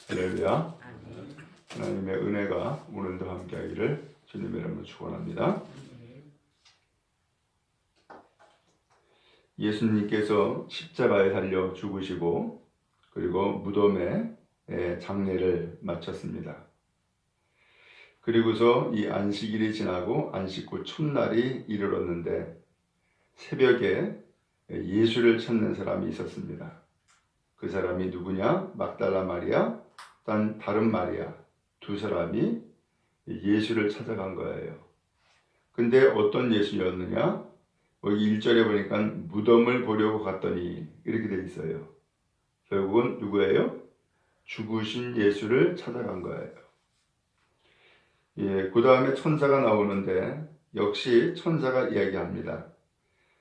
할렐루야. 하나님의 은혜가 오늘도 함께하기를 주님의 이름으로 축원합니다. 예수님께서 십자가에 달려 죽으시고 그리고 무덤에 장례를 마쳤습니다. 그리고서 이 안식일이 지나고 안식 후 첫날이 이르렀는데 새벽에 예수를 찾는 사람이 있었습니다. 그 사람이 누구냐? 막달라 마리아, 다른 마리아 두 사람이 예수를 찾아간 거예요. 근데 어떤 예수였느냐? 여기 1절에 보니까 무덤을 보려고 갔더니 이렇게 돼 있어요. 결국은 누구예요? 죽으신 예수를 찾아간 거예요. 그 다음에 천사가 나오는데 역시 천사가 이야기합니다.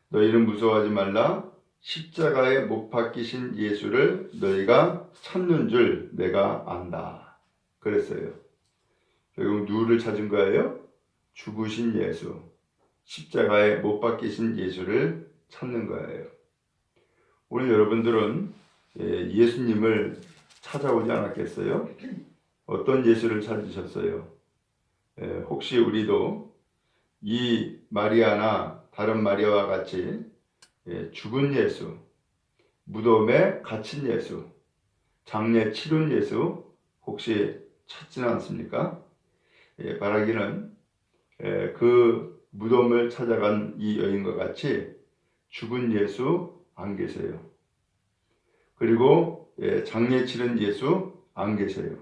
너희는 무서워하지 말라. 십자가에 못 박히신 예수를 너희가 찾는 줄 내가 안다. 그랬어요. 결국 누구를 찾은 거예요? 죽으신 예수. 십자가에 못 박히신 예수를 찾는 거예요. 오늘 여러분들은 예수님을 찾아오지 않았겠어요? 어떤 예수를 찾으셨어요? 혹시 우리도 이 마리아나 다른 마리아와 같이 죽은 예수, 무덤에 갇힌 예수, 장례 치른 예수 혹시 찾지는 않습니까? 바라기는 그 무덤을 찾아간 이 여인과 같이 죽은 예수 안 계세요. 그리고 장례 치른 예수 안 계세요.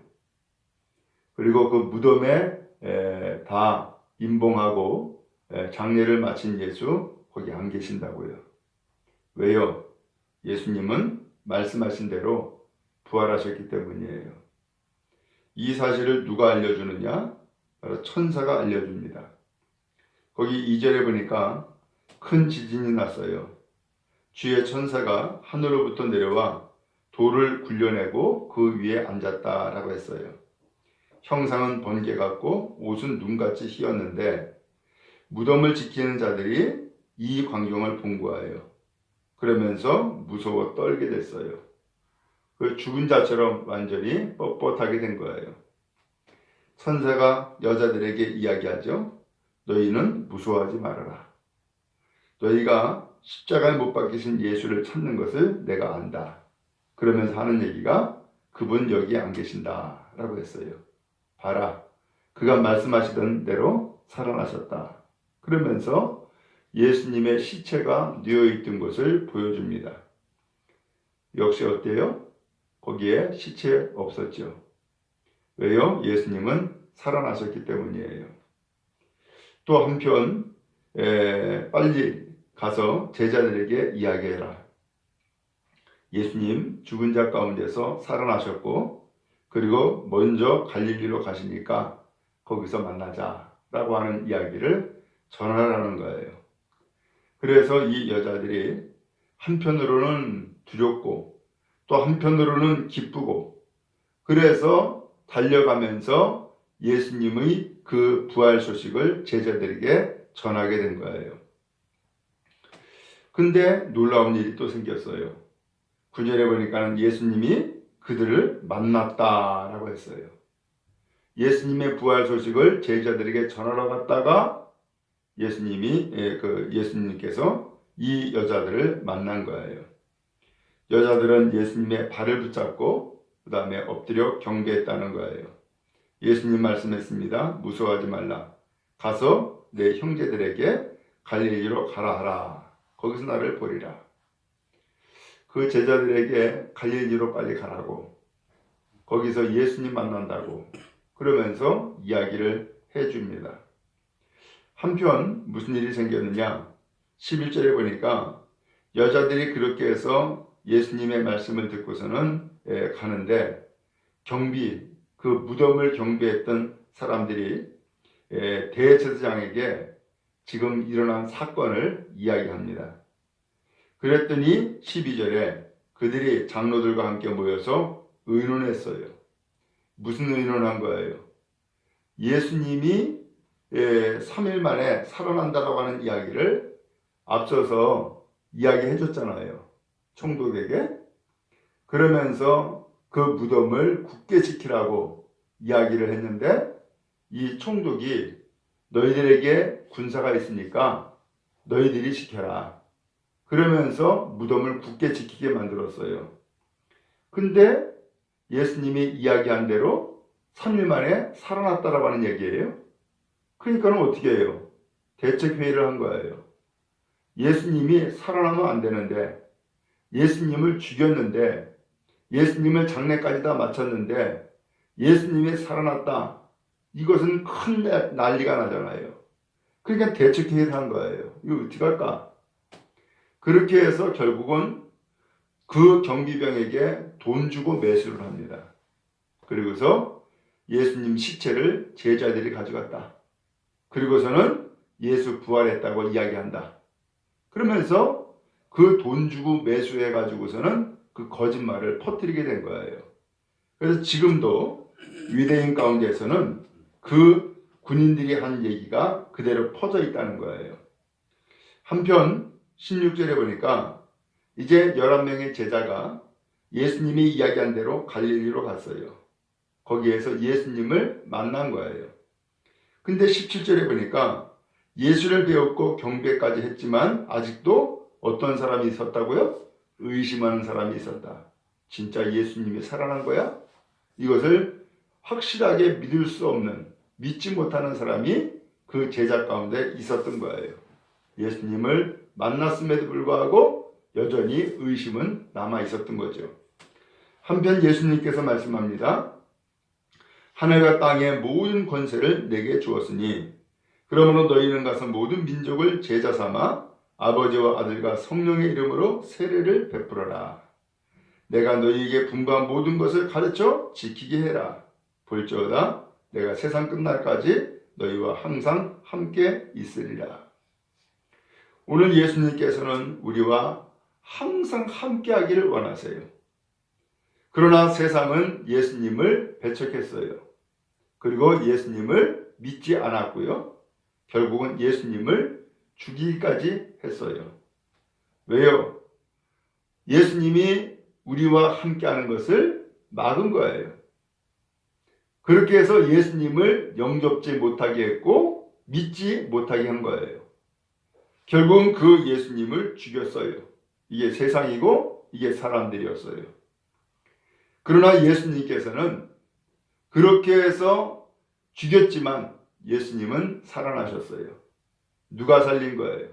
그리고 그 무덤에 다 임봉하고 장례를 마친 예수 거기 안 계신다고요. 왜요? 예수님은 말씀하신 대로 부활하셨기 때문이에요. 이 사실을 누가 알려주느냐? 바로 천사가 알려줍니다. 거기 2절에 보니까 큰 지진이 났어요. 주의 천사가 하늘로부터 내려와 돌을 굴려내고 그 위에 앉았다라고 했어요. 형상은 번개 같고 옷은 눈같이 희었는데 무덤을 지키는 자들이 이 광경을 본 거예요. 그러면서 무서워 떨게 됐어요. 그 죽은 자처럼 완전히 뻣뻣하게 된 거예요. 천사가 여자들에게 이야기하죠. 너희는 무서워하지 말아라. 너희가 십자가에 못 박히신 예수를 찾는 것을 내가 안다. 그러면서 하는 얘기가 그분 여기 안 계신다 라고 했어요. 봐라. 그가 말씀하시던 대로 살아나셨다. 그러면서 예수님의 시체가 뉘어있던 것을 보여줍니다. 역시 어때요? 거기에 시체 없었죠. 왜요? 예수님은 살아나셨기 때문이에요. 또 한편 빨리 가서 제자들에게 이야기해라. 예수님 죽은 자 가운데서 살아나셨고 그리고 먼저 갈릴리로 가시니까 거기서 만나자라고 하는 이야기를 전하라는 거예요. 그래서 이 여자들이 한편으로는 두렵고 또 한편으로는 기쁘고 그래서 달려가면서 예수님의 그 부활 소식을 제자들에게 전하게 된 거예요. 근데 놀라운 일이 또 생겼어요. 9절에 보니까 예수님이 그들을 만났다라고 했어요. 예수님의 부활 소식을 제자들에게 전하러 갔다가 예수님께서 이 여자들을 만난 거예요. 여자들은 예수님의 발을 붙잡고 그 다음에 엎드려 경배했다는 거예요. 예수님 말씀했습니다. 무서워하지 말라. 가서 내 형제들에게 갈릴리로 가라 하라. 거기서 나를 보리라. 그 제자들에게 갈릴리로 빨리 가라고 거기서 예수님 만난다고 그러면서 이야기를 해줍니다. 한편 무슨 일이 생겼느냐 11절에 보니까 여자들이 그렇게 해서 예수님의 말씀을 듣고서는 가는데 그 무덤을 경비했던 사람들이 대제사장에게 지금 일어난 사건을 이야기합니다. 그랬더니 12절에 그들이 장로들과 함께 모여서 의논했어요. 무슨 의논한 거예요? 예수님이 3일 만에 살아난다라고 하는 이야기를 앞서서 이야기해 줬잖아요. 총독에게. 그러면서 그 무덤을 굳게 지키라고 이야기를 했는데 이 총독이 너희들에게 군사가 있으니까 너희들이 지켜라. 그러면서 무덤을 굳게 지키게 만들었어요. 근데 예수님이 이야기한 대로 3일 만에 살아났다라고 하는 얘기예요. 그러니까는 어떻게 해요? 대책회의를 한 거예요. 예수님이 살아나면 안 되는데, 예수님을 죽였는데, 예수님을 장례까지 다 마쳤는데 예수님이 살아났다. 이것은 큰 난리가 나잖아요. 그러니까 대책회의를 한 거예요. 이거 어떻게 할까? 그렇게 해서 결국은 그 경비병에게 돈 주고 매수를 합니다. 그리고서 예수님 시체를 제자들이 가져갔다. 그리고서는 예수 부활했다고 이야기한다. 그러면서 그 돈 주고 매수해 가지고서는 그 거짓말을 퍼뜨리게 된 거예요. 그래서 지금도 유대인 가운데서는 그 군인들이 한 얘기가 그대로 퍼져 있다는 거예요. 한편 16절에 보니까 이제 11명의 제자가 예수님이 이야기한 대로 갈릴리로 갔어요. 거기에서 예수님을 만난 거예요. 근데 17절에 보니까 예수를 배웠고 경배까지 했지만 아직도 어떤 사람이 있었다고요? 의심하는 사람이 있었다. 진짜 예수님이 살아난 거야? 이것을 확실하게 믿을 수 없는, 믿지 못하는 사람이 그 제자 가운데 있었던 거예요. 예수님을 만났음에도 불구하고 여전히 의심은 남아 있었던 거죠. 한편 예수님께서 말씀합니다. 하늘과 땅의 모든 권세를 내게 주었으니 그러므로 너희는 가서 모든 민족을 제자 삼아 아버지와 아들과 성령의 이름으로 세례를 베풀어라. 내가 너희에게 분부한 모든 것을 가르쳐 지키게 해라. 볼지어다 내가 세상 끝날까지 너희와 항상 함께 있으리라. 오늘 예수님께서는 우리와 항상 함께 하기를 원하세요. 그러나 세상은 예수님을 배척했어요. 그리고 예수님을 믿지 않았고요. 결국은 예수님을 죽이기까지 했어요. 왜요? 예수님이 우리와 함께하는 것을 막은 거예요. 그렇게 해서 예수님을 영접지 못하게 했고 믿지 못하게 한 거예요. 결국은 그 예수님을 죽였어요. 이게 세상이고 이게 사람들이었어요. 그러나 예수님께서는 그렇게 해서 죽였지만 예수님은 살아나셨어요. 누가 살린 거예요?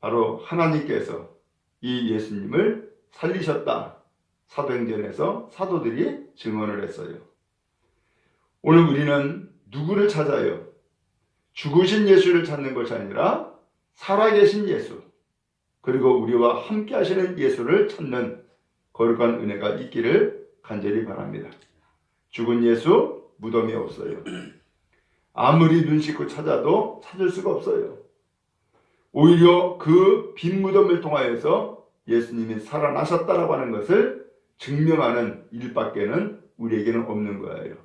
바로 하나님께서 이 예수님을 살리셨다. 사도행전에서 사도들이 증언을 했어요. 오늘 우리는 누구를 찾아요? 죽으신 예수를 찾는 것이 아니라 살아계신 예수, 그리고 우리와 함께 하시는 예수를 찾는 거룩한 은혜가 있기를 간절히 바랍니다. 죽은 예수 무덤이 없어요. 아무리 눈 씻고 찾아도 찾을 수가 없어요. 오히려 그 빈 무덤을 통하여서 예수님이 살아나셨다라고 하는 것을 증명하는 일밖에는 우리에게는 없는 거예요.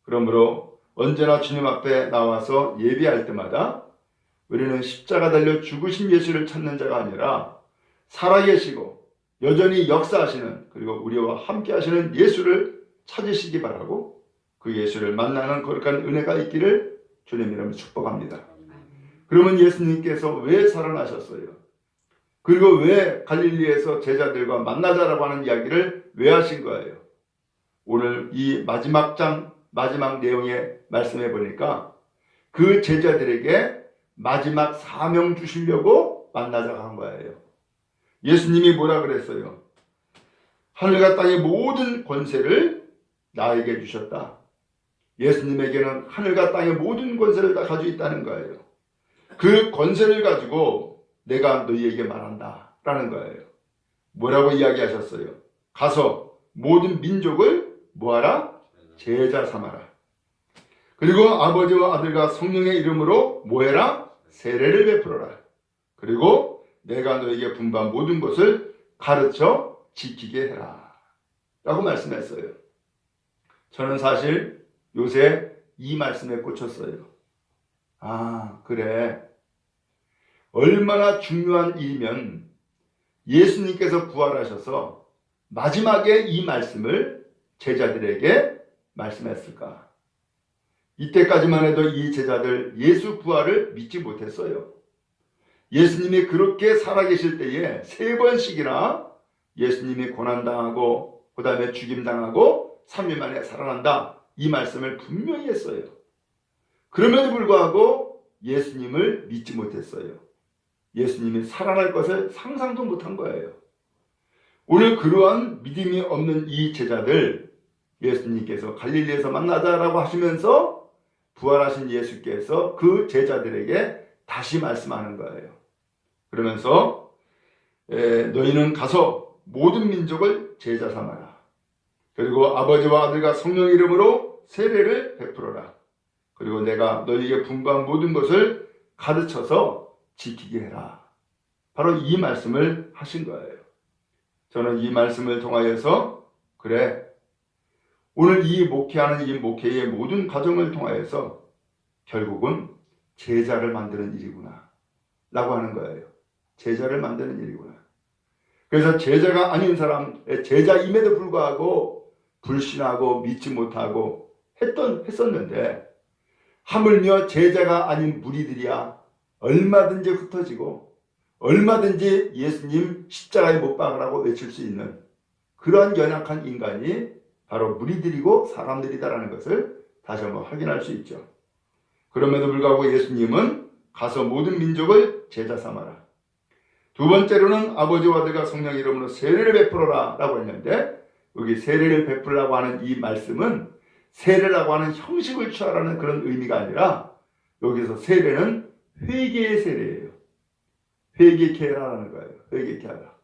그러므로 언제나 주님 앞에 나와서 예배할 때마다 우리는 십자가 달려 죽으신 예수를 찾는 자가 아니라 살아계시고 여전히 역사하시는, 그리고 우리와 함께 하시는 예수를 찾으시기 바라고, 그 예수를 만나는 거룩한 은혜가 있기를 주님 이름으로 축복합니다. 그러면 예수님께서 왜 살아나셨어요? 그리고 왜 갈릴리에서 제자들과 만나자라고 하는 이야기를 왜 하신 거예요? 오늘 이 마지막 내용의 말씀해 보니까 그 제자들에게 마지막 사명 주시려고 만나자고 한 거예요. 예수님이 뭐라 그랬어요? 하늘과 땅의 모든 권세를 나에게 주셨다. 예수님에게는 하늘과 땅의 모든 권세를 다 가지고 있다는 거예요. 그 권세를 가지고 내가 너희에게 말한다 라는 거예요. 뭐라고 이야기하셨어요? 가서 모든 민족을 뭐하라? 제자 삼아라. 그리고 아버지와 아들과 성령의 이름으로 뭐해라? 세례를 베풀어라. 그리고 내가 너에게 분부한 모든 것을 가르쳐 지키게 해라 라고 저는 사실 요새 이 말씀에 꽂혔어요. 아, 그래. 얼마나 중요한 일이면 예수님께서 부활하셔서 마지막에 이 말씀을 제자들에게 말씀했을까? 이때까지만 해도 이 제자들 예수 부활을 믿지 못했어요. 예수님이 그렇게 살아계실 때에 3번씩이나 예수님이 고난당하고 그 다음에 죽임당하고 3일 만에 살아난다, 이 말씀을 분명히 했어요. 그럼에도 불구하고 예수님을 믿지 못했어요. 예수님이 살아날 것을 상상도 못한 거예요. 오늘 그러한 믿음이 없는 이 제자들, 예수님께서 갈릴리에서 만나자라고 하시면서 부활하신 예수께서 그 제자들에게 다시 말씀하는 거예요. 그러면서 너희는 가서 모든 민족을 제자 삼아라. 그리고 아버지와 아들과 성령 이름으로 세례를 베풀어라. 그리고 내가 너희에게 분부한 모든 것을 가르쳐서 지키게 해라. 바로 이 말씀을 하신 거예요. 저는 이 말씀을 통하여서 그래, 오늘 이 목회하는 이 목회의 모든 과정을 통하여서 결국은 제자를 만드는 일이구나 라고 하는 거예요. 제자를 만드는 일이구나. 그래서 제자가 아닌 사람, 제자임에도 불구하고 불신하고 믿지 못하고 했었는데, 하물며 제자가 아닌 무리들이야 얼마든지 흩어지고 얼마든지 예수님 십자가에 못 박으라고 외칠 수 있는 그러한 연약한 인간이 바로 무리들이고 사람들이다라는 것을 다시 한번 확인할 수 있죠. 그럼에도 불구하고 예수님은 가서 모든 민족을 제자 삼아라. 두 번째로는 아버지와 아들과 성령 이름으로 세례를 베풀어라 라고 했는데, 여기 세례를 베풀라고 하는 이 말씀은 세례라고 하는 형식을 취하라는 그런 의미가 아니라, 여기서 세례는 회개의 세례예요. 회개케 하라는 거예요. 회개케 하라.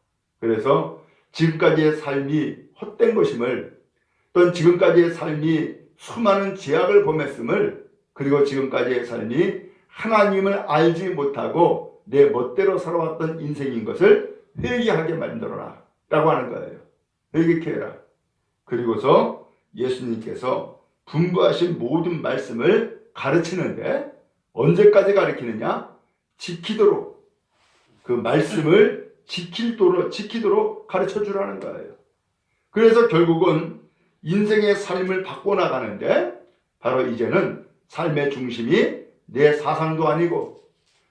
그래서 지금까지의 삶이 헛된 것임을, 또는 지금까지의 삶이 수많은 죄악을 범했음을, 그리고 지금까지의 삶이 하나님을 알지 못하고 내 멋대로 살아왔던 인생인 것을 회개하게 만들어라 라고 하는 거예요. 회개케 해라. 그리고서 예수님께서 분부하신 모든 말씀을 가르치는데, 언제까지 가르치느냐? 지키도록, 그 말씀을 지키도록 가르쳐 주라는 거예요. 그래서 결국은 인생의 삶을 바꿔나가는데, 바로 이제는 삶의 중심이 내 사상도 아니고,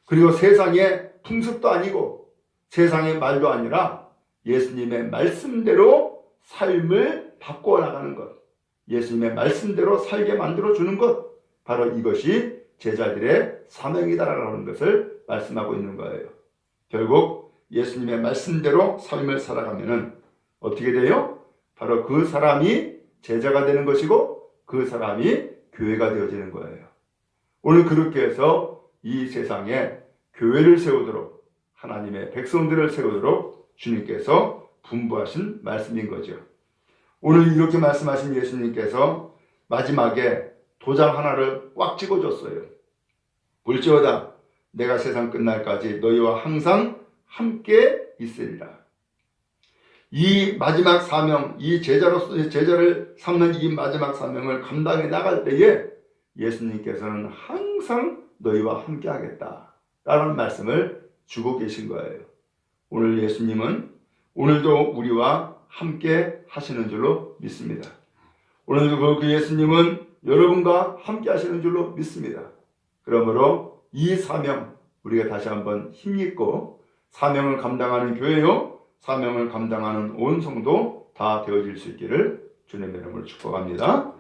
그리고 세상의 풍습도 아니고, 세상의 말도 아니라 예수님의 말씀대로 삶을 바꿔나가는 것, 예수님의 말씀대로 살게 만들어주는 것, 바로 이것이 제자들의 사명이다라는 것을 말씀하고 있는 거예요. 결국 예수님의 말씀대로 삶을 살아가면은 어떻게 돼요? 바로 그 사람이 제자가 되는 것이고 그 사람이 교회가 되어지는 거예요. 오늘 그렇게 해서 이 세상에 교회를 세우도록, 하나님의 백성들을 세우도록 주님께서 분부하신 말씀인 거죠. 오늘 이렇게 말씀하신 예수님께서 마지막에 도장 하나를 꽉 찍어줬어요. 볼지어다 내가 세상 끝날까지 너희와 항상 함께 있으리라. 이 마지막 사명, 이 제자를 삼는 이 마지막 사명을 감당해 나갈 때에 예수님께서는 항상 너희와 함께 하겠다라는 말씀을 주고 계신 거예요. 오늘 예수님은 오늘도 우리와 함께 하시는 줄로 믿습니다. 오늘도 그 예수님은 여러분과 함께 하시는 줄로 믿습니다. 그러므로 이 사명, 우리가 다시 한번 힘있고 사명을 감당하는 교회요, 사명을 감당하는 온 성도 다 되어질 수 있기를 주님의 이름으로 축복합니다.